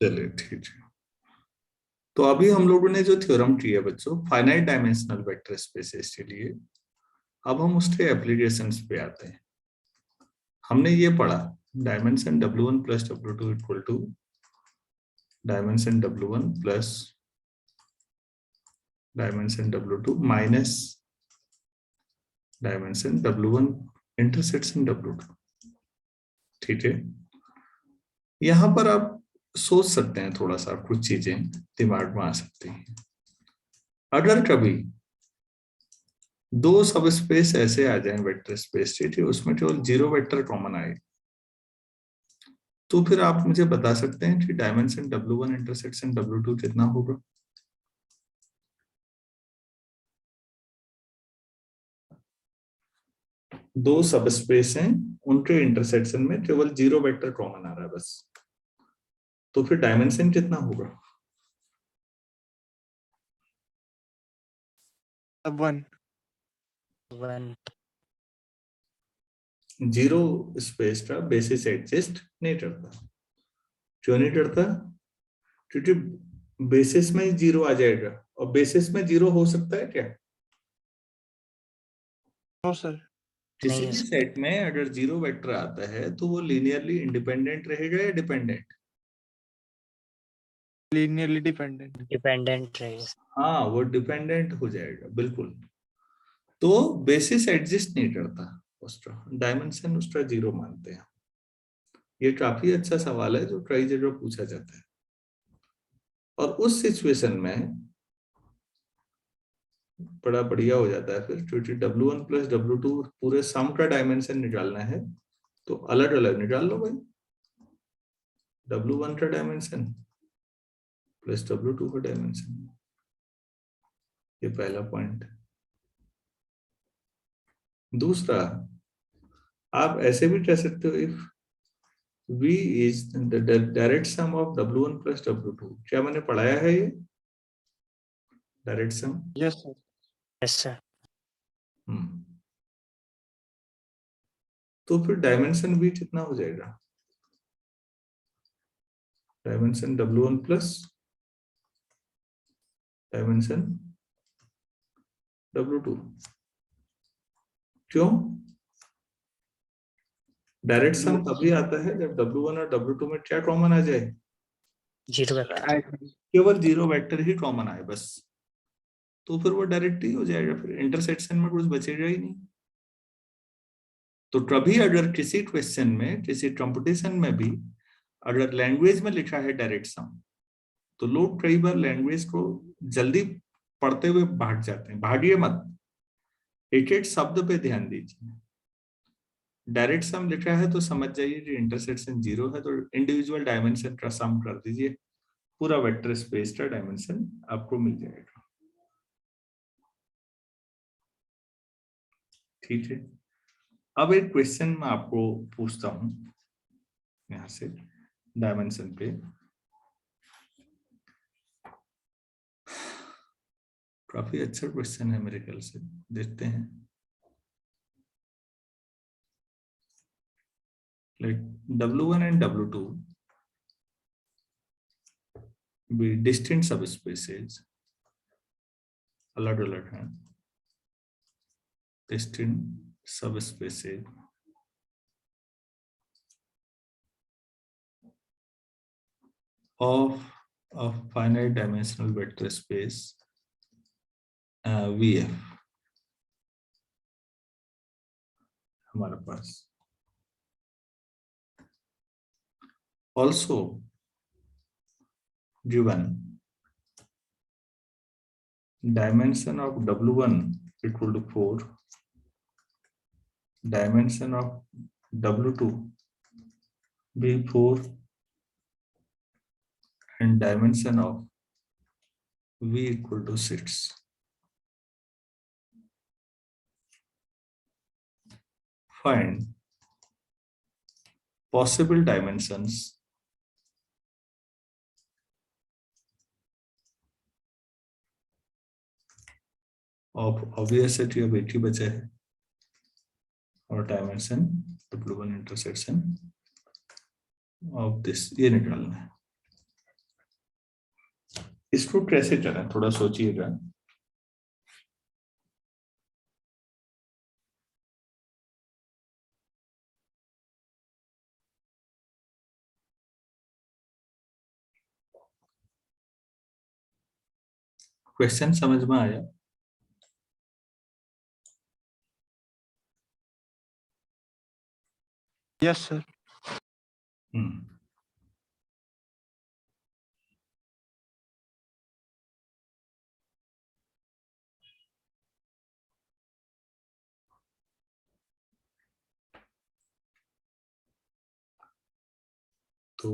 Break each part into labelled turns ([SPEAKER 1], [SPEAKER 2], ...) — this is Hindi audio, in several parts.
[SPEAKER 1] चलिए ठीक है। तो अभी हम लोगों ने जो थ्योरम की है बच्चों फाइनाइट डायमेंशनल वेक्टर स्पेसेस के लिए, अब हम उसके एप्लीकेशंस पे आते हैं। हमने ये पढ़ा dimension W1 plus W2 equal to dimension W1 plus dimension W2 minus dimension W1 intersection W2। ठीक है, यहां पर आप सोच सकते हैं, थोड़ा सा कुछ चीजें दिमाग में आ सकती हैं। अगर कभी दो सब स्पेस ऐसे आ जाए वेक्टर स्पेस, ठीक है, उसमें केवल जीरो वेक्टर कॉमन आए, तो फिर आप मुझे बता सकते हैं कि डायमेंशन W1 इंटरसेक्शन W2 कितना होगा? दो सब स्पेस हैं, उनके इंटरसेक्शन में केवल जीरो वेक्टर कॉमन आ रहा है बस, तो फिर डायमेंशन कितना होगा?
[SPEAKER 2] वन।
[SPEAKER 1] जीरो स्पेस का बेसिस एडजस्ट नहीं करता। क्यों नहीं करता? क्योंकि बेसिस में ही जीरो आ जाएगा, और बेसिस में जीरो हो सकता है क्या?
[SPEAKER 2] No sir.
[SPEAKER 1] किसी भी सेट में अगर जीरो वेक्टर आता है तो वो लीनियरली इंडिपेंडेंट रहेगा या डिपेंडेंट?
[SPEAKER 2] Linearly dependent.
[SPEAKER 3] डिपेंडेंट रहेगा।
[SPEAKER 1] हाँ, वो डिपेंडेंट हो जाएगा बिल्कुल। तो बेसिस एडजस्ट नहीं करता, उसका डायमेंशन उसका जीरो मानते हैं। ये काफी अच्छा सवाल है जो कई जगह पूछा जाता है। और उस सिचुएशन में बड़ा बढ़िया हो जाता है फिर, क्योंकि W1 प्लस W2 पूरे सम का डायमेंशन निकालना है, तो अलग अलग निकाल लो भाई। W1 का डायमेंशन प्लस W2 का डायमेंशन, ये पहला पॉइंट। दूसरा, आप ऐसे भी कह सकते हो if V is the direct sum of W1 plus W2। क्या मैंने पढ़ाया है ये direct sum?
[SPEAKER 2] Yes sir.
[SPEAKER 3] Yes sir.
[SPEAKER 1] तो फिर डायमेंशन V कितना हो जाएगा? Dimension W1 plus dimension W2। क्यों? डायरेक्ट सम तभी आता है जब W1 और W2 में क्या कॉमन आ जाए?
[SPEAKER 3] Zero vector.
[SPEAKER 1] केवल जीरो वेक्टर ही कॉमन आए बस, तो फिर वो डायरेक्ट ही हो जाएगा, फिर इंटरसेक्शन में कुछ बचेगा ही नहीं। तो कभी अगर किसी क्वेश्चन में, किसी कंपटीशन में भी अगर लैंग्वेज में लिखा है डायरेक्ट सम, तो लोग कई बार लैंग्वेज को जल्दी पढ़ते हुए भाग जाते हैं। भागिए मत, एक एक शब्द पे ध्यान दीजिए। डायरेक्ट सम लिखा है तो समझ जाइए कि इंटरसेक्शन जीरो है, तो इंडिविजुअल डायमेंशन का सम कर दीजिए, पूरा वेक्टर स्पेस का डायमेंशन आपको मिल जाएगा। ठीक है, अब एक क्वेश्चन मैं आपको पूछता हूं यहां से डायमेंशन पे। काफी अच्छा क्वेश्चन है मेरे ख्याल से, देखते हैं। Like W1 and W2 be distinct subspecies, अलग अलग हैं, distinct subspecies of a finite dimensional vector space VF हमारे पास। Also given dimension of W1 equal to 4, dimension of W2 be 4, and dimension of V equal to 6. Find possible dimensions of obviously अब एक ही बचा है, और dimension W1 intersection of this, ये निकालना है। इसको कैसे करें, थोड़ा सोचिएगा। क्वेश्चन समझ में आया?
[SPEAKER 2] Yes, sir.
[SPEAKER 1] हम्म, तो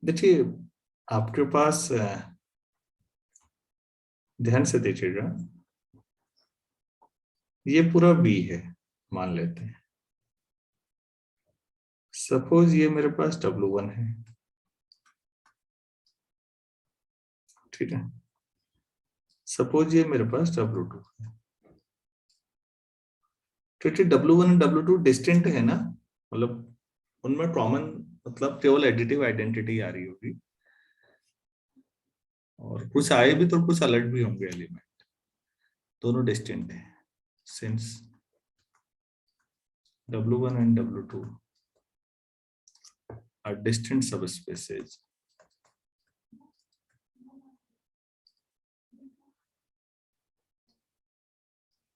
[SPEAKER 1] देखिए, आपके पास ध्यान से देखिएगा, ये पूरा बी है मान लेते हैं। सपोज ये मेरे पास W1 है, ठीक है। सपोज ये मेरे पास W2 है, क्योंकि W1 और W2 डिस्टिंक्ट है ना, मतलब उनमें कॉमन मतलब केवल एडिटिव आइडेंटिटी आ रही होगी, और कुछ आए भी तो कुछ अलग भी होंगे एलिमेंट, दोनों डिस्टिंक्ट है। Since W1 and W2 are distinct subspaces,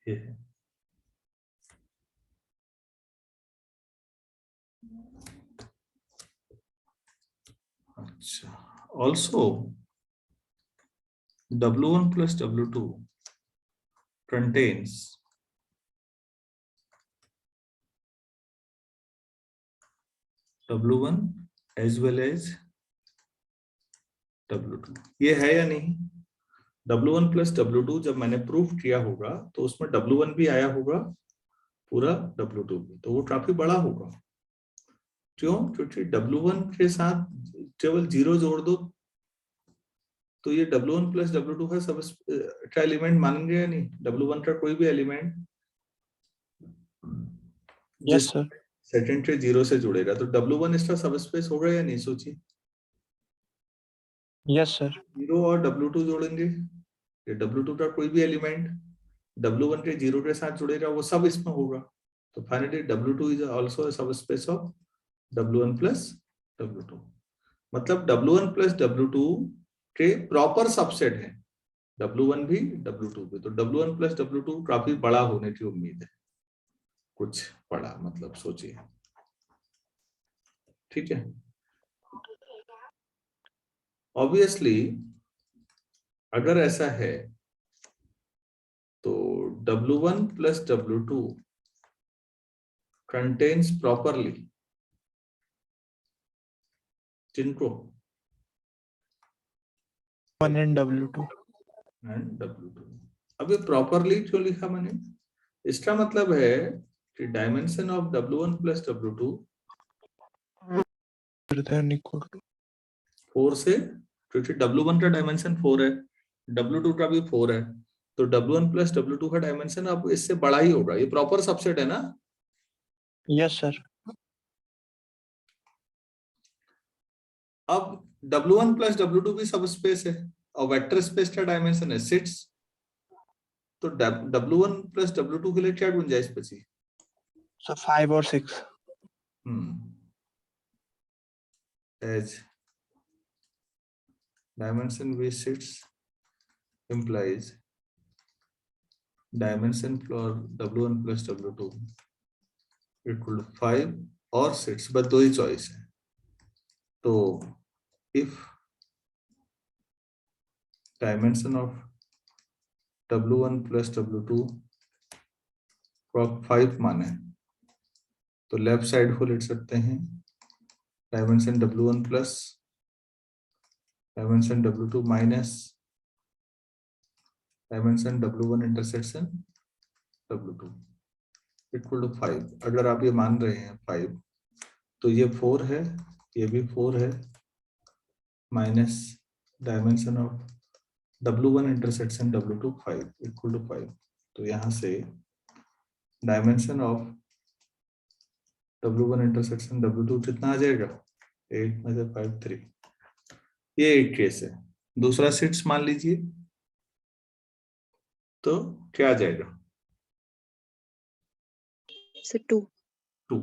[SPEAKER 1] ये है। अच्छा, also W1 plus W2 contains W1 as well as W2, ये है या नहीं? W1 plus W2 जब मैंने प्रूफ किया होगा तो उसमें W1 भी आया होगा, पूरा W2 भी, तो वो काफी बड़ा होगा। क्यों? क्योंकि W1 के साथ केवल 0 जोड़ दो तो ये W1 plus W2 का सब का एलिमेंट मानेंगे या नहीं? W1 का कोई भी एलिमेंट
[SPEAKER 2] Yes, sir.
[SPEAKER 1] सेकंड के 0 से जुड़ेगा तो W1 इसका सबस्पेस होगा या नहीं? सोचिए।
[SPEAKER 2] Yes, sir.
[SPEAKER 1] 0 और W2 जोड़ेंगे, ये W2 का कोई भी एलिमेंट W1 के 0 के साथ जुड़ेगा, वो सब इसमें होगा। तो finally W2 is also a subspace of W1 plus W2, मतलब W1 plus W2 के प्रॉपर सबसेट है, W1 भी W2 भी, तो W1 plus W2 काफी बड़ा होने की उम्मीद है, कुछ बड़ा मतलब सोचिए, ठीक है। ऑब्वियसली अगर ऐसा है तो W1 plus W2 contains properly जिनको
[SPEAKER 2] 1 and W2.
[SPEAKER 1] And W2। अब ये प्रॉपरली क्यों लिखा मैंने? इसका मतलब है कि dimension of W1 plus W2
[SPEAKER 2] Greater than equal to
[SPEAKER 1] 4 से, क्योंकि W1 का डायमेंशन 4 है, W2 का भी 4 है, तो W1 plus W2 का डायमेंशन अब इससे बड़ा ही होगा। ये प्रॉपर सबसेट है ना?
[SPEAKER 2] Yes, sir.
[SPEAKER 1] अब W1 plus W2 भी सबस्पेस है और वेक्टर स्पेस का डायमेंशन है 6, तो W1 plus W2 के लिए क्या गुंजाइश बची?
[SPEAKER 2] So 5 or 6.
[SPEAKER 1] As dimension V6 implies dimension for W1 plus W2 equal to 5 और 6, बस दो ही चॉइस है। तो if dimension of W1 plus W2 को 5 माने तो लेफ्ट साइड को लिख सकते हैं dimension W1 plus dimension W2 minus dimension W1 intersection W2 equal to 5। अगर आप ये मान रहे हैं 5, तो ये 4 है, ये भी 4 है, minus dimension of W1 intersection W2 5 equal to 5। तो यहाँ से dimension of W1 intersection W2 कितना आ जाएगा 8 में से 5 3, ये एक केस है। दूसरा सेट्स मान लीजिए, तो क्या आ जाएगा
[SPEAKER 4] सर 2।
[SPEAKER 1] 2।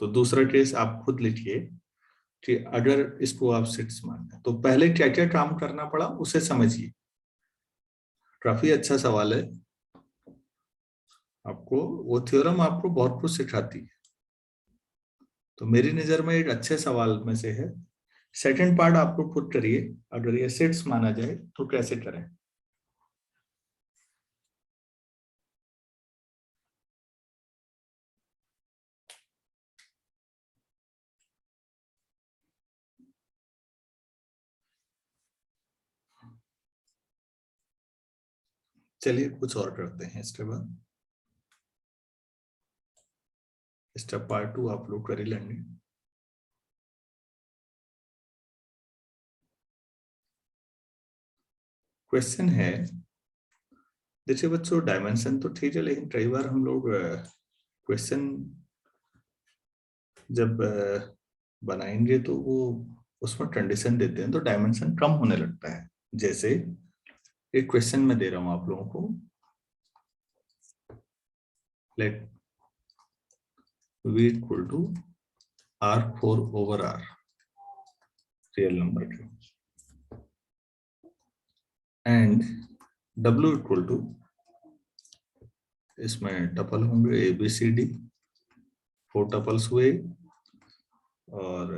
[SPEAKER 1] तो दूसरा केस आप खुद लिखिए कि अगर इसको आप सेट्स मानते तो पहले क्या क्या काम करना पड़ा उसे समझिए। काफी अच्छा सवाल है, आपको वो थ्योरम आपको बहुत कुछ सिखाती है, तो मेरी नजर में एक अच्छे सवाल में से है। सेकंड पार्ट आपको खुद करिए, अगर ये सेट्स माना जाए तो कैसे करें। चलिए कुछ और करते हैं इसके बाद, स्टेप पार्ट 2 आप लोग कर ही लेंगे। क्वेश्चन है, देखिए बच्चों डायमेंशन तो ठीक है, लेकिन कई बार हम लोग क्वेश्चन जब बनाएंगे तो वो उसमें कंडीशन देते हैं तो डायमेंशन कम होने लगता है। जैसे एक क्वेश्चन में दे रहा हूं आप लोगों को, let v equal to R4/R real number के, एंड W इक्वल टू, इसमें टपल होंगे ABCD, 4 टपल्स हुए, और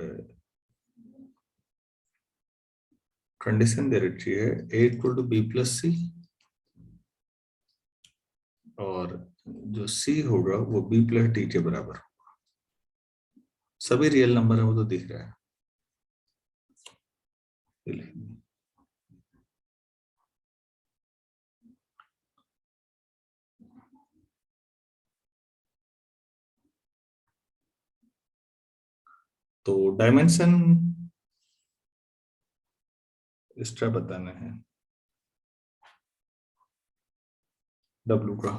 [SPEAKER 1] कंडीशन दे रखी है A इक्वल टू B+C, और जो C होगा वो B+D के बराबर होगा। सभी रियल नंबर है, वो तो दिख रहा है। तो डायमेंशन एक्स्ट्रा बताना है W का।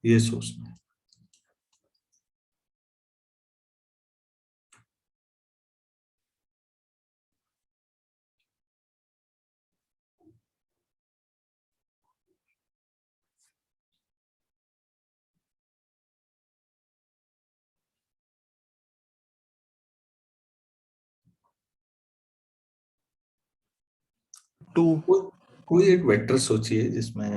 [SPEAKER 1] ये सोचना है।
[SPEAKER 2] टू।
[SPEAKER 1] कोई एक वेक्टर सोचिए जिसमें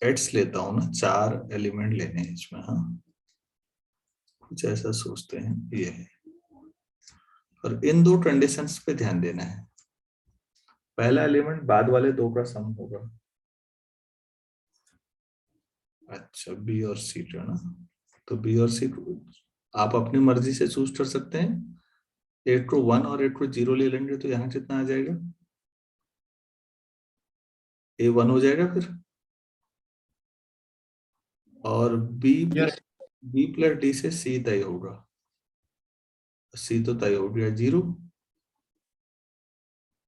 [SPEAKER 1] एड्स लेता हूं ना, 4 एलिमेंट लेने हैं इसमें। हाँ, कुछ ऐसा सोचते हैं ये है, और इन दो कंडीशंस पे ध्यान देना है। पहला एलिमेंट बाद वाले दो का सम होगा। अच्छा, बी और सी का ना, तो बी और सी आप अपनी मर्जी से चूज कर सकते हैं। एक को 1 और एक को 0 ले लेंगे तो यहाँ कितना आ जाएगा, A 1 हो जाएगा फिर, और बी प्लस डी से सी तय होगा। सी तो तय हो गया 0,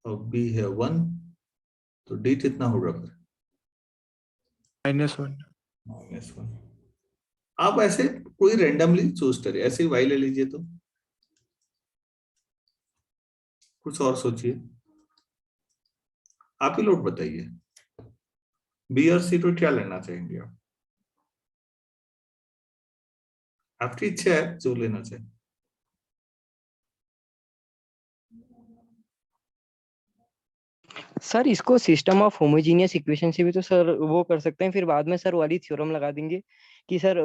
[SPEAKER 1] और बी है 1, तो डी कितना होगा फिर
[SPEAKER 2] -1।
[SPEAKER 1] -1। आप ऐसे कोई रेंडमली चूज करिए, ऐसे ही वाई ले लीजिए, तो कुछ और सोचिए, आप ही लोग बताइए बी और सी को क्या लेना चाहेंगे आप, आपकी इच्छा है जो लेना चाहे।
[SPEAKER 5] सर इसको सिस्टम ऑफ होमोजीनियस इक्वेशन से भी तो सर वो कर सकते हैं, फिर बाद में सर वाली थ्योरम लगा देंगे कि sir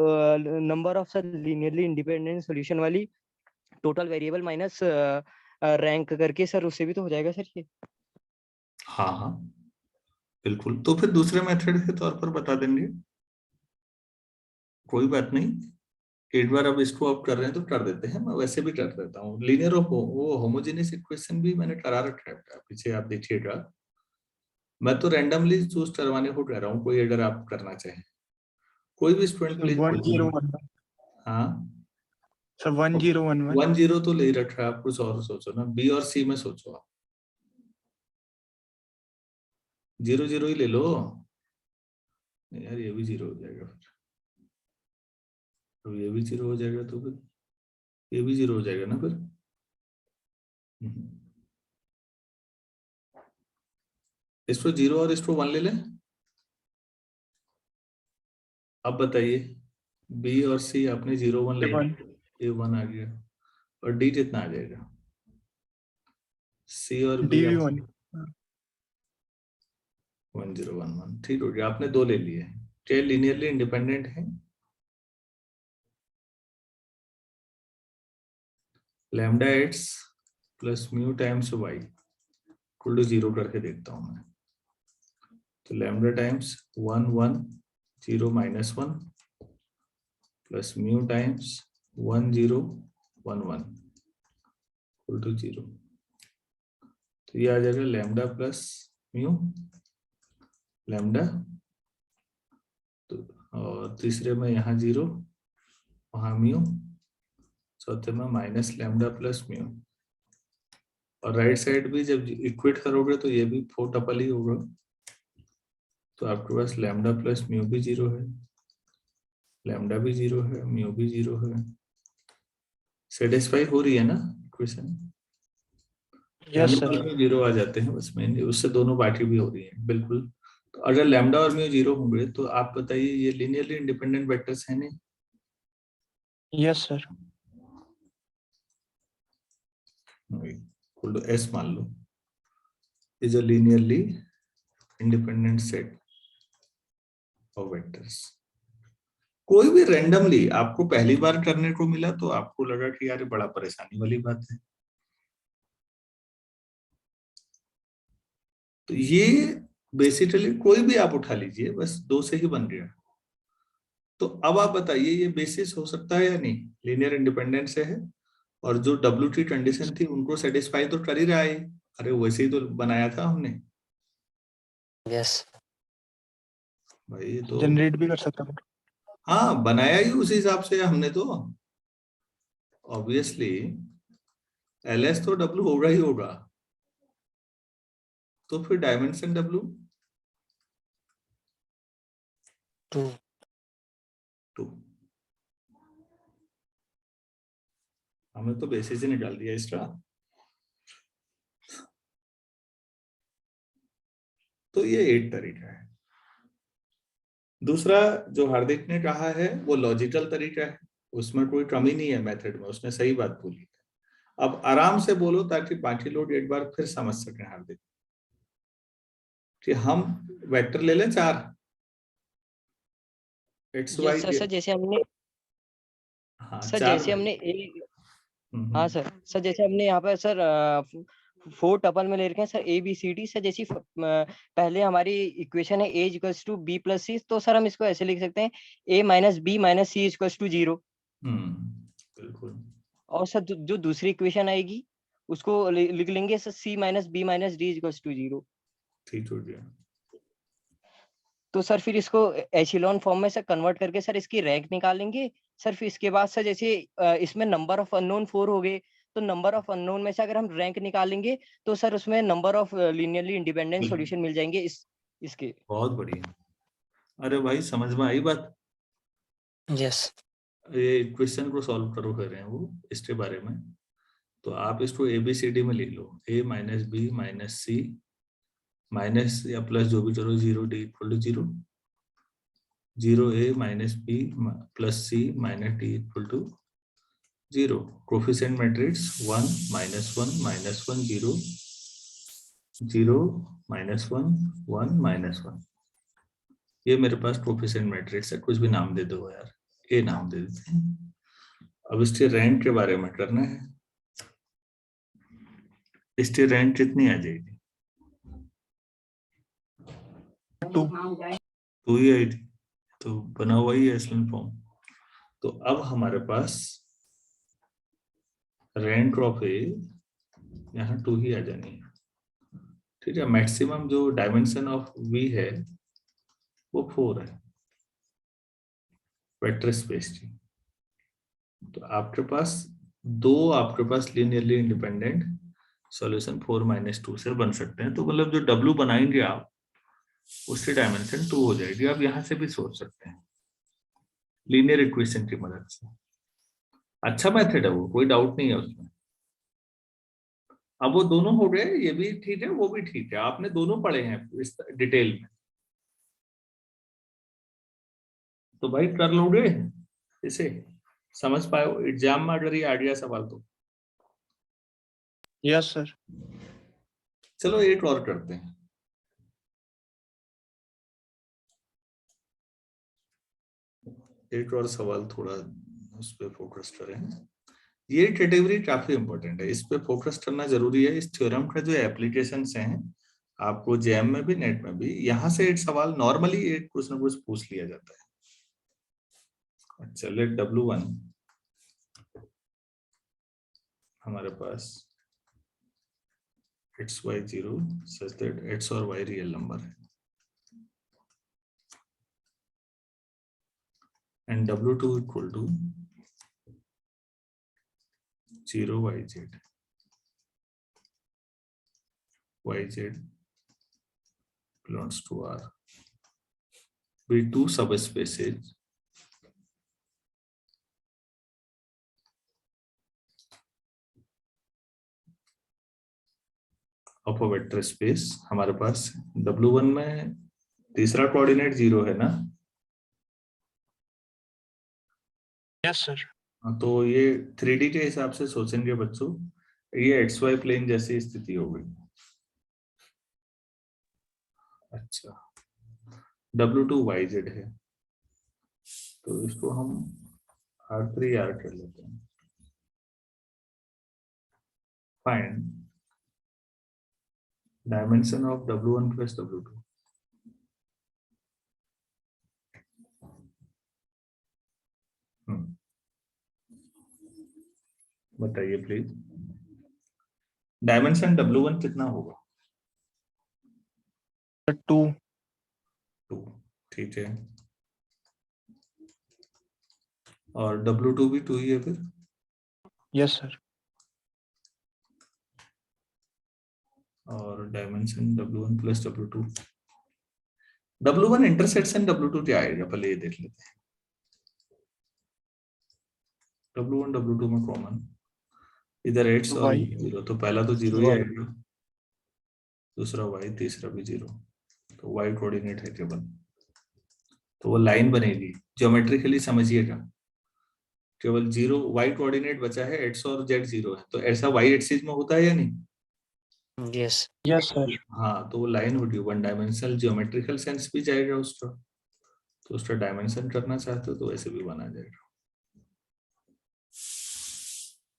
[SPEAKER 5] number of sir linearly independent solution वाली टोटल वेरिएबल माइनस रैंक करके सर उससे भी तो हो जाएगा सर ये।
[SPEAKER 1] हाँ हाँ बिल्कुल, तो फिर दूसरे मेथड के तौर पर बता देंगे, कोई बात नहीं। एक बार अब इसको आप कर रहे हैं तो कर देते हैं, मैं वैसे भी कर देता हूँ। लीनियर वो होमोजेनियस इक्वेशन भी मैंने करा रखा है, पीछे आप देखिएगा। मैं तो रैंडमली चूज करवाने को कह रहा हूँ, कोई अगर आप करना चाहें, कोई भी स्टूडेंट प्लीज।
[SPEAKER 2] 1 0 1।
[SPEAKER 1] हाँ
[SPEAKER 2] सर 1011
[SPEAKER 1] 10 तो ले रखा है, आप कुछ और सोचो ना, बी और सी में सोचो आप, 0 0 ही ले लो। नहीं यार, ये भी 0 हो जाएगा फिर, तो ये भी 0 हो जाएगा, तो फिर ये भी 0 हो जाएगा ना फिर। इसको 0 और इसको 1 ले लें। अब बताइए, बी और सी आपने 0 1 ले लिया, ये 1 आ गया, और डी कितना आ जाएगा? सी और बी
[SPEAKER 2] डी भी
[SPEAKER 1] आप
[SPEAKER 2] 1।
[SPEAKER 1] 1 0 1 1, ठीक हो गया, आपने 2 ले लिए। क्या लीनियरली इंडिपेंडेंट है? Lambda X plus mu times Y equal to 0 करके देखता हूं मैं। तो lambda times 1 1 0 -1 plus mu times 1 0 1 1 equal to 0। तो ये आ जाएगा लैम्डा प्लस म्यू लैम्डा, तो और तीसरे में यहाँ 0, वहां म्यू, चौथे में माइनस लैम्डा प्लस म्यू, और राइट साइड भी जब इक्वेट करोगे तो ये भी 4 टपल ही होगा, तो आपके पास लैम्डा प्लस म्यू भी 0 है, लैम्डा भी 0 है, म्यू भी 0 है। सेटिस्फाई हो रही है ना इक्वेशन?
[SPEAKER 2] Yes sir.
[SPEAKER 1] 0 आ जाते हैं बस, मेनली उससे दोनों बाकी भी हो रही है बिल्कुल। तो अगर लैम्डा और म्यू 0 होंगे तो आप बताइए ये लीनियरली इंडिपेंडेंट वेक्टर्स हैं नहीं?
[SPEAKER 2] Yes sir.
[SPEAKER 1] Equal to S मान लो, is a linearly independent set of vectors. कोई भी रैंडमली आपको पहली बार करने को मिला तो आपको लगा कि यार बड़ा परेशानी वाली बात है, तो ये बेसिकली कोई भी आप उठा लीजिए, बस 2 से ही बन गया। तो अब आप बताइए ये बेसिस हो सकता है या नहीं? लीनियर इंडिपेंडेंट से है, और जो W की कंडीशन थी उनको सेटिस्फाई तो कर ही रहा है, अरे वैसे ही तो बनाया था हमने
[SPEAKER 3] यस
[SPEAKER 1] भाई, ये तो
[SPEAKER 2] जनरेट भी कर सकता हूँ।
[SPEAKER 1] हाँ बनाया ही उस हिसाब से हमने तो, ऑब्वियसली LS तो W होगा ही होगा, तो फिर डायमेंशन W
[SPEAKER 3] 2
[SPEAKER 1] 2, हमने तो बेसिस ही निकाल दिया इसका। तो ये एक तरीका है। दूसरा जो हार्दिक ने कहा है वो लॉजिकल तरीका है, उसमें कोई कमी नहीं है मेथड में, उसने सही बात बोली। अब आराम से बोलो ताकि बाकी लोग एक बार फिर समझ सकें हार्दिक, कि हम वेक्टर ले लें 4 X Y
[SPEAKER 5] yes sir. Sir जैसे हमने
[SPEAKER 1] हाँ
[SPEAKER 5] सर
[SPEAKER 1] 4
[SPEAKER 5] जैसे हमने हाँ
[SPEAKER 1] हम्म।
[SPEAKER 5] सर। सर जैसे हमने यहाँ पर सर 4 टपल में ले रखे हैं सर ABCD। सर जैसी पहले हमारी इक्वेशन है A equals to B plus C, तो सर हम इसको ऐसे लिख सकते हैं A minus B minus C equals to 0।
[SPEAKER 1] बिल्कुल
[SPEAKER 5] और सर जो दूसरी इक्वेशन आएगी उसको लिख लेंगे sir C minus B minus D equals to 0।
[SPEAKER 1] ठीक हो गया।
[SPEAKER 5] तो सर फिर इसको एचिलॉन फॉर्म में सर कन्वर्ट करके सर इसकी रैंक निकालेंगे। सर फिर इसके बाद सर जैसे इसमें नंबर ऑफ अननोन 4 हो गए, तो नंबर ऑफ अननोन में से अगर हम रैंक निकालेंगे तो सर उसमें number of linearly independent solution मिल जाएंगे इसके।
[SPEAKER 1] बहुत बढ़िया, अरे भाई समझ में आई बात।
[SPEAKER 3] यस
[SPEAKER 1] ये क्वेश्चन को सॉल्व करो कर रहे हैं वो इसके बारे में, तो आप इसको ABCD में लिख लो, A minus B minus C minus या प्लस जो भी करो 0 D equal to 0, 0 A minus B plus C minus D equal to 0। Coefficient matrix 1 minus 1 minus 1 0 0 minus 1 1 minus 1। ये मेरे पास कोफिशिएंट मैट्रिक्स है, कुछ भी नाम दे दो यार, A नाम दे देते हैं। अब इसके रैंक के बारे में करना है, इसकी रैंक कितनी आ जाएगी? 2 ही आई थी, तो बना हुआ ही है एशेलन फॉर्म। तो अब हमारे पास रैंक ऑफ ए यहाँ 2 ही आ जानी है, ठीक है। मैक्सिमम जो डायमेंशन ऑफ V है वो 4 है वेक्टर स्पेस की। तो आपके पास लीनियरली इंडिपेंडेंट सॉल्यूशन 4 - 2 से बन सकते हैं। तो मतलब जो W बनाएंगे आप उसकी डायमेंशन 2 हो जाएगी। आप यहाँ से भी सोच सकते हैं लीनियर इक्वेशन की मदद से। अच्छा मेथड है वो, कोई डाउट नहीं है उसमें। अब वो दोनों हो गए, ये भी ठीक है वो भी ठीक है, आपने दोनों पढ़े हैं इस डिटेल में, तो भाई कर लोगे इसे, समझ पाए एग्जाम में अगर ये आ गया सवाल तो।
[SPEAKER 2] Yes sir.
[SPEAKER 1] चलो एक और करते हैं। एक और सवाल, थोड़ा उस पर फोकस करें। ये कैटेगरी काफी इंपॉर्टेंट है, इस पे फोकस करना जरूरी है। इस थ्योरम का जो एप्लीकेशंस हैं आपको जेएम में भी नेट में भी, यहाँ से एक सवाल नॉर्मली एक कुछ ना कुछ पूछ लिया जाता है। अच्छा लेट W1 हमारे पास x/y0 such that x और y रियल नंबर है, and W2 equal to 0 yz belongs to R. Be two subspaces of a vector space। हमारे पास W1 में तीसरा कोऑर्डिनेट 0 है ना?
[SPEAKER 2] Yes sir.
[SPEAKER 1] तो ये 3D के हिसाब से सोचेंगे बच्चों, ये XY प्लेन जैसी स्थिति हो गई। अच्छा W2 YZ है, तो इसको हम R3R कर लेते हैं। Find dimension of W1 plus W2। बताइए प्लीज, डायमेंशन W1 कितना होगा?
[SPEAKER 2] 2।
[SPEAKER 1] 2, ठीक है। और W2 भी 2 ही है फिर?
[SPEAKER 2] Yes sir.
[SPEAKER 1] और dimension W1 plus W2, W1 intersection W2 क्या आएगा पहले ये देख लेते हैं। W1 W2 में कॉमन इधर x और
[SPEAKER 2] Y
[SPEAKER 1] 0, तो पहला तो 0 ही आएगा, दूसरा y, तीसरा भी 0, तो y कोऑर्डिनेट है केवल, तो वो लाइन बनेगी। ज्योमेट्रिकली समझिएगा, केवल 0 y कोऑर्डिनेट बचा है, x और z 0 है, तो ऐसा y एक्सिस में होता है या नहीं?
[SPEAKER 3] Yes.
[SPEAKER 2] Yes sir.
[SPEAKER 1] हाँ, तो वो लाइन होगी, वन डायमेंशनल ज्योमेट्रिकल सेंस भी जाएगा उसका, तो उसका डायमेंशन करना चाहते हो तो ऐसे भी बना जाएगा।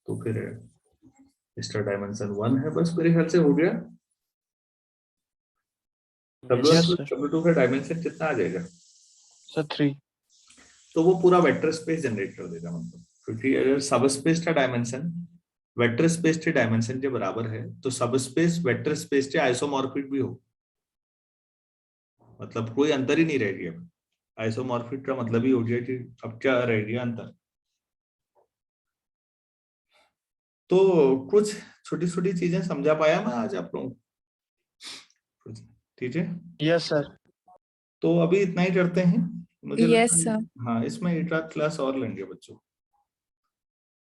[SPEAKER 1] तो फिर इसका डायमेंशन 1 है, बस मेरे ख्याल से हो गया।
[SPEAKER 2] Yes, sir.
[SPEAKER 1] W2 का डायमेंशन कितना आ जाएगा?
[SPEAKER 2] सर 3।
[SPEAKER 1] तो वो पूरा वेक्टर स्पेस जनरेट कर देगा, मतलब क्योंकि अगर सब स्पेस का डायमेंशन वेक्टर स्पेस के डायमेंशन के बराबर है तो सब स्पेस वेक्टर स्पेस के आइसोमॉर्फिक भी हो, मतलब कोई अंतर ही नहीं रह गया। आइसोमॉर्फिक का मतलब ही हो गया कि अब क्या रह गया अंतर। तो कुछ छोटी छोटी चीजें समझा पाया मैं आज आप लोगों को, ठीक है?
[SPEAKER 2] Yes sir.
[SPEAKER 1] तो अभी इतना ही करते हैं, मुझे
[SPEAKER 4] Yes,
[SPEAKER 1] लगता है
[SPEAKER 4] sir.
[SPEAKER 1] हाँ इसमें एक आध क्लास और लेंगे बच्चों,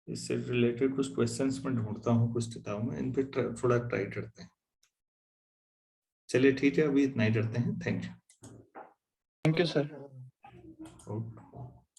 [SPEAKER 1] इससे रिलेटेड कुछ क्वेश्चंस में ढूंढता हूँ कुछ किताबों में, इन पे थोड़ा ट्राई करते हैं। चलिए ठीक है, अभी इतना ही करते हैं। Thank
[SPEAKER 2] thank you sir.
[SPEAKER 1] You.